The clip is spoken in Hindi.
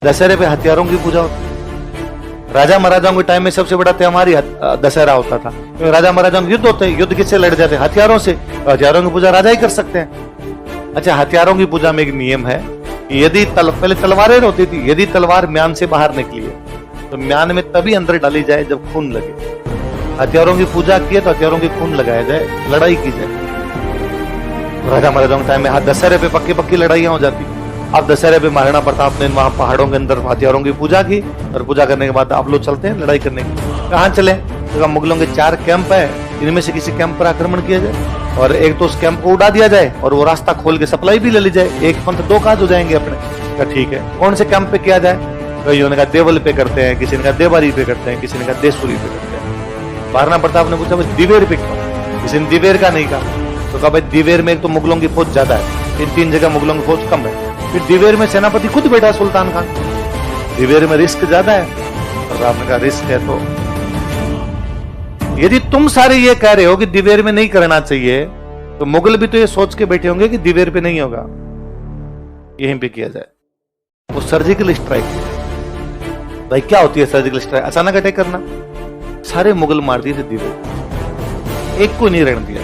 दशहरे पे हथियारों की पूजा होती है। राजा महाराजाओं के टाइम में सबसे बड़ा त्योहार ही दशहरा होता था। क्योंकि राजा महाराजाओं के युद्ध होते हैं, युद्ध किससे लड़ जाते हैं? हथियारों से। तो हथियारों की पूजा राजा ही कर सकते हैं। अच्छा, हथियारों की पूजा में एक नियम है कि यदि पहले तलवारें होती थी, यदि तलवार म्यान से बाहर निकली है तो म्यान में तभी अंदर डाली जाए जब खून लगे। हथियारों की पूजा की है तो हथियारों की खून लगाया जाए, लड़ाई की जाए। राजा महाराजाओं के टाइम में दशहरे पे पक्की पक्की लड़ाइयां हो जाती। अब दशहरे पे महाराणा प्रताप ने वहां पहाड़ों के अंदर हथियारों की पूजा की और पूजा करने के बाद आप लोग चलते हैं लड़ाई करने के। कहाँ चले? तो मुगलों के 4 कैंप है, इनमें से किसी कैंप पर आक्रमण किया जाए और एक तो उस कैंप को उड़ा दिया जाए और वो रास्ता खोल के सप्लाई भी ले ली जाए। एक पंथ 2 काज हो जाएंगे अपने। ठीक है, कौन से कैंप पे किया जाए? कईयों ने कहा देवल पे करते हैं, किसी ने कहा देवारी पे करते हैं, किसी ने कहा देशपुरी पे करते हैं। महाराणा प्रताप ने पूछा भाई दिवेर पे क्यों? किसी ने दिवेर का नहीं कहा। तो कहा भाई दिवेर में एक तो मुगलों की फौज ज्यादा है, 3 जगह मुगलों की फौज कम है। फिर दिवेर में सेनापति खुद बैठा सुल्तान खान, दिवेर में रिस्क ज्यादा है। और आपने कहा रिस्क है तो यदि तुम सारे ये कह रहे हो कि दिवेर में नहीं करना चाहिए तो मुगल भी तो ये सोच के बैठे होंगे कि दिवेर पे नहीं होगा, यहीं पे किया जाए। वो सर्जिकल स्ट्राइक। भाई क्या होती है सर्जिकल स्ट्राइक? अचानक अटैक करना। सारे मुगल मार दिए थे दिवेर, एक को नहीं रहने दिया।